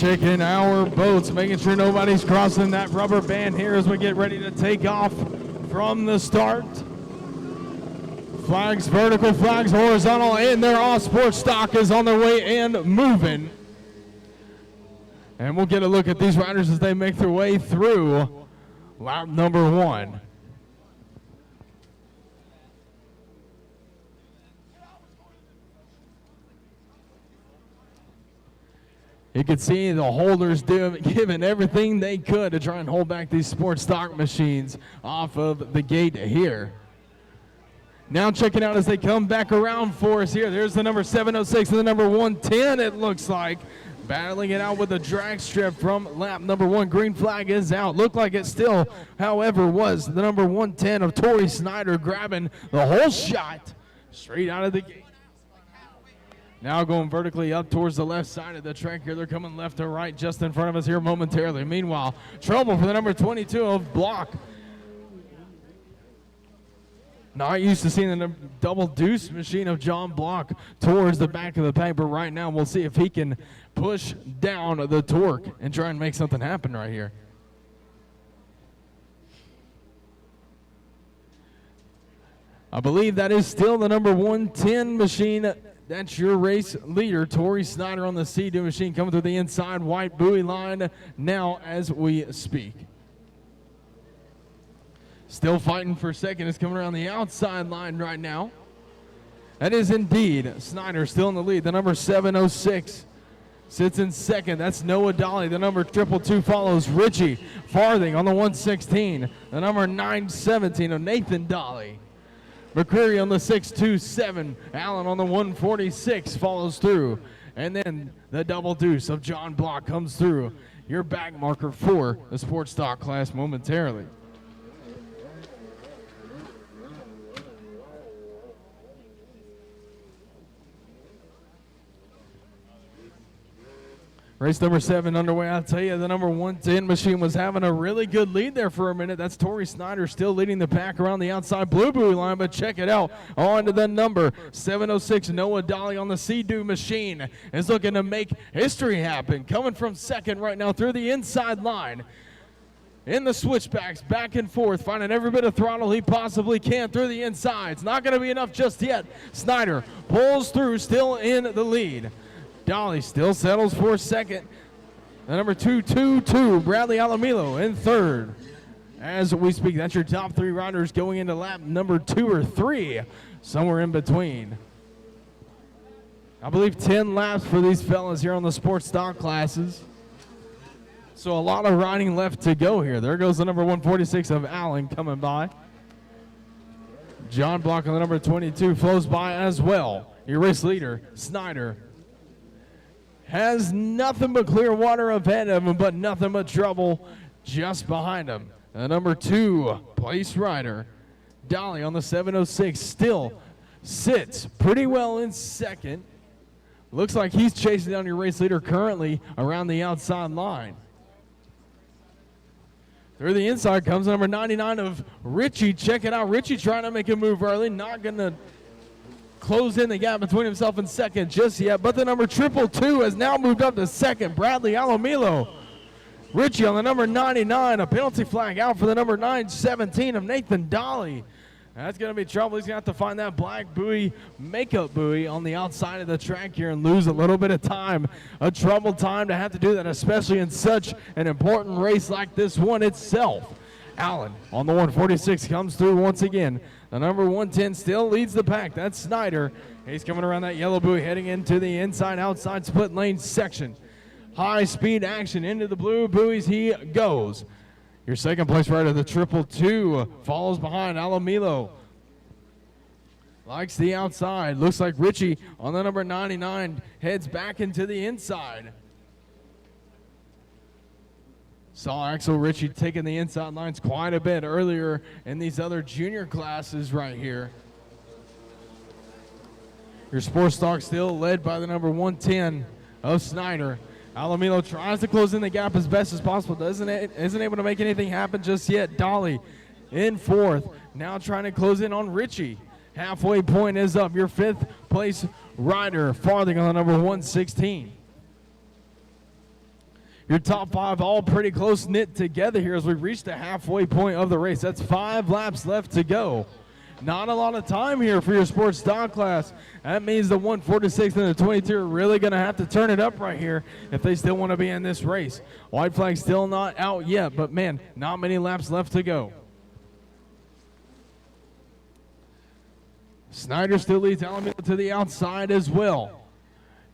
checking our boats, making sure nobody's crossing that rubber band here as we get ready to take off from the start. Flags vertical, flags horizontal, and their all-sport stock is on their way and moving. And we'll get a look at these riders as they make their way through lap number 1. You can see the holders giving everything they could to try and hold back these sports stock machines off of the gate here. Now checking out as they come back around for us here. There's the number 706 and the number 110, it looks like. Battling it out with a drag strip from lap number 1. Green flag is out. Looked like it still, however, was the number 110 of Tori Snyder grabbing the whole shot straight out of the gate. Now going vertically up towards the left side of the track here. They're coming left to right just in front of us here momentarily. Meanwhile, trouble for the number 22 of Block. Not used to seeing the double deuce machine of John Block towards the back of the pack, but right now we'll see if he can push down the torque and try and make something happen right here. I believe that is still the number 110 machine. That's your race leader, Tori Snyder on the C2 machine, coming through the inside white buoy line now as we speak. Still fighting for second. Is coming around the outside line right now. That is indeed Snyder still in the lead. The number 706 sits in second. That's Noah Dolly. The number 222 follows Richie Farthing on the 116. The number 917 of Nathan Dolly. McCreary on the 627. Allen on the 146 follows through. And then the double deuce of John Block comes through. Your back marker for the sports stock class momentarily. Race number 7 underway. I'll tell you, the number 110 machine was having a really good lead there for a minute. That's Tori Snyder still leading the pack around the outside blue buoy line, but check it out. On to the number 706, Noah Dolly on the Sea-Doo machine is looking to make history happen. Coming from second right now through the inside line. In the switchbacks, back and forth, finding every bit of throttle he possibly can through the inside. It's not going to be enough just yet. Snyder pulls through, still in the lead. Dolly still settles for second. The number 222, Bradley Alamilo, in third. As we speak, that's your top 3 riders going into lap number 2 or 3, somewhere in between. I believe 10 laps for these fellas here on the sports stock classes. So a lot of riding left to go here. There goes the number 146 of Allen coming by. John Block on the number 22 flows by as well. Your race leader, Snyder, has nothing but clear water ahead of him, but nothing but trouble just behind him. The number 2 place rider, Dolly on the 706, still sits pretty well in second. Looks like he's chasing down your race leader currently around the outside line. Through the inside comes number 99 of Richie. Check it out. Richie trying to make a move early, not going to close in the gap between himself and second just yet, but the number 222 has now moved up to second, Bradley Alomilo. Richie on the number 99, a penalty flag out for the number 917 of Nathan Dolly. That's going to be trouble. He's going to have to find that black buoy, makeup buoy on the outside of the track here and lose a little bit of time. A troubled time to have to do that, especially in such an important race like this one itself. Allen on the 146 comes through once again. The number 110 still leads the pack. That's Snyder. He's coming around that yellow buoy, heading into the inside-outside split lane section. High-speed action into the blue buoys he goes. Your second place rider, the 222, follows behind Alamilo. Likes the outside. Looks like Richie on the number 99 heads back into the inside. Saw Axel Ritchie taking the inside lines quite a bit earlier in these other junior classes right here. Your sports stock still led by the number 110 of Snyder. Alamilo tries to close in the gap as best as possible. Isn't able to make anything happen just yet. Dolly in fourth. Now trying to close in on Ritchie. Halfway point is up. Your 5th place rider, Farthing on the number 116. Your top 5 all pretty close knit together here as we reach the halfway point of the race. That's 5 laps left to go. Not a lot of time here for your sports stock class. That means the 146 and the 22 are really going to have to turn it up right here if they still want to be in this race. White flag still not out yet, but man, not many laps left to go. Snyder still leads Alameda to the outside as well.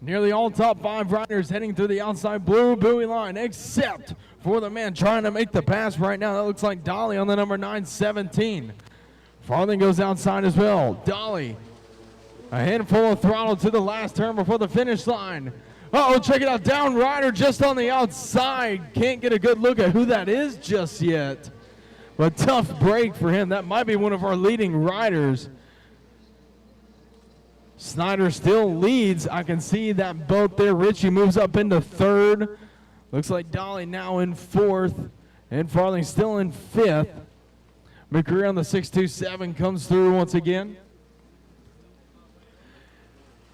Nearly all top 5 riders heading through the outside blue buoy line, except for the man trying to make the pass right now. That looks like Dolly on the number 917. Farthing goes outside as well. Dolly, a handful of throttle to the last turn before the finish line. Uh-oh, check it out. Down rider just on the outside. Can't get a good look at who that is just yet. But tough break for him. That might be one of our leading riders. Snyder still leads. I can see that boat there. Richie moves up into 3rd. Looks like Dolly now in 4th. And Farthing still in 5th. McCreary on the 627 comes through once again.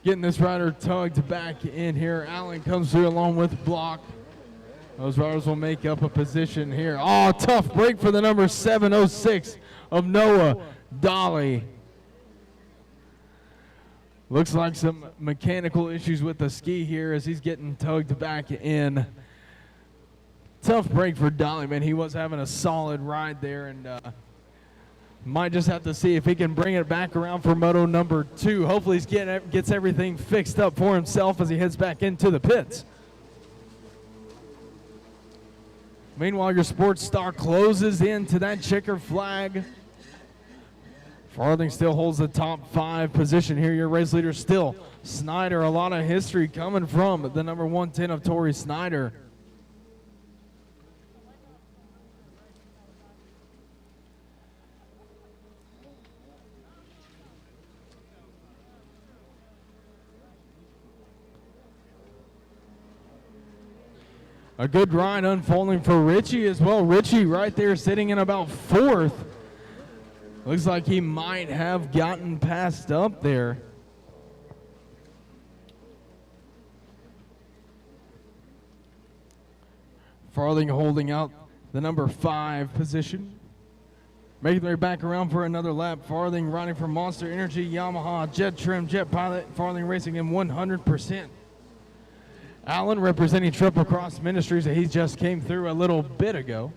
Getting this rider tugged back in here. Allen comes through along with Block. Those riders will make up a position here. Oh, tough break for the number 706 of Noah, Dolly. Looks like some mechanical issues with the ski here as he's getting tugged back in. Tough break for Dolly, man. He was having a solid ride there, and might just have to see if he can bring it back around for moto number 2. Hopefully he gets everything fixed up for himself as he heads back into the pits. Meanwhile, your sports star closes into that checker flag. Farthing still holds the top 5 position here. Your race leader still Snyder. A lot of history coming from the number 110 of Torrey Snyder. A good ride unfolding for Richie as well. Richie right there sitting in about 4th. Looks like he might have gotten passed up there. Farthing holding out the number 5 position. Making their way back around for another lap. Farthing riding for Monster Energy, Yamaha, Jet Trim, Jet Pilot. Farthing racing in 100%. Allen representing Triple Cross Ministries that he just came through a little bit ago.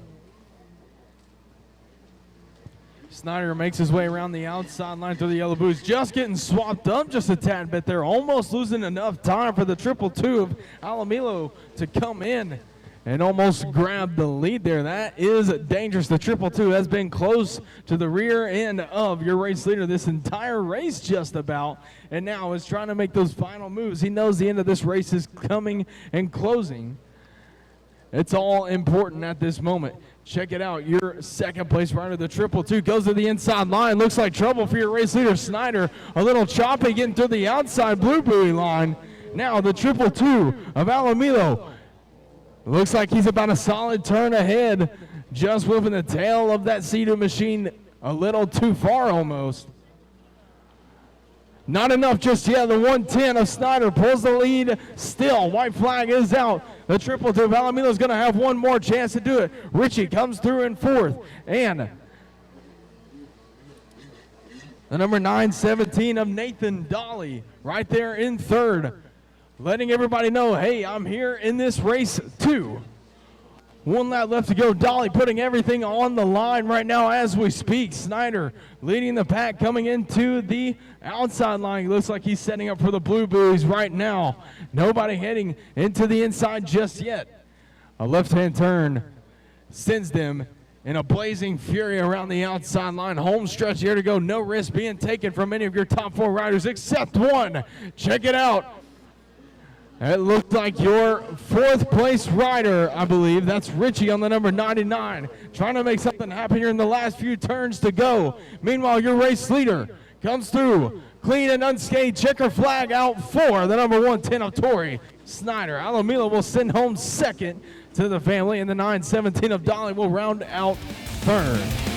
Snyder makes his way around the outside line through the yellow boots. Just getting swapped up just a tad bit there. Almost losing enough time for the 222 of Alamilo to come in and almost grab the lead there. That is dangerous. The 222 has been close to the rear end of your race leader this entire race just about, and now is trying to make those final moves. He knows the end of this race is coming and closing. It's all important at this moment. Check it out. Your 2nd place rider, the 222, goes to the inside line. Looks like trouble for your race leader, Snyder. A little choppy getting through the outside blue buoy line. Now the 222 of Alamilo. Looks like he's about a solid turn ahead. Just whipping the tail of that Sea-Doo machine a little too far almost. Not enough just yet. The 110 of Snyder pulls the lead still. White flag is out. The 222 of Alamilo is going to have one more chance to do it. Richie comes through in 4th. And the number 917 of Nathan Dolly right there in 3rd. Letting everybody know, hey, I'm here in this race too. 1 lap left to go. Dolly putting everything on the line right now as we speak. Snyder leading the pack coming into the outside line. He looks like he's setting up for the blue buoys right now. Nobody heading into the inside just yet. A left-hand turn sends them in a blazing fury around the outside line. Home stretch here to go. No risk being taken from any of your top 4 riders except one. Check it out. It looked like your 4th place rider, I believe. That's Richie on the number 99. Trying to make something happen here in the last few turns to go. Meanwhile, your race leader comes through. Clean and unscathed. Checker flag out for the number 110 of Torrey Snyder. Alamilo will send home 2nd to the family, and the 917 of Dolly will round out 3rd.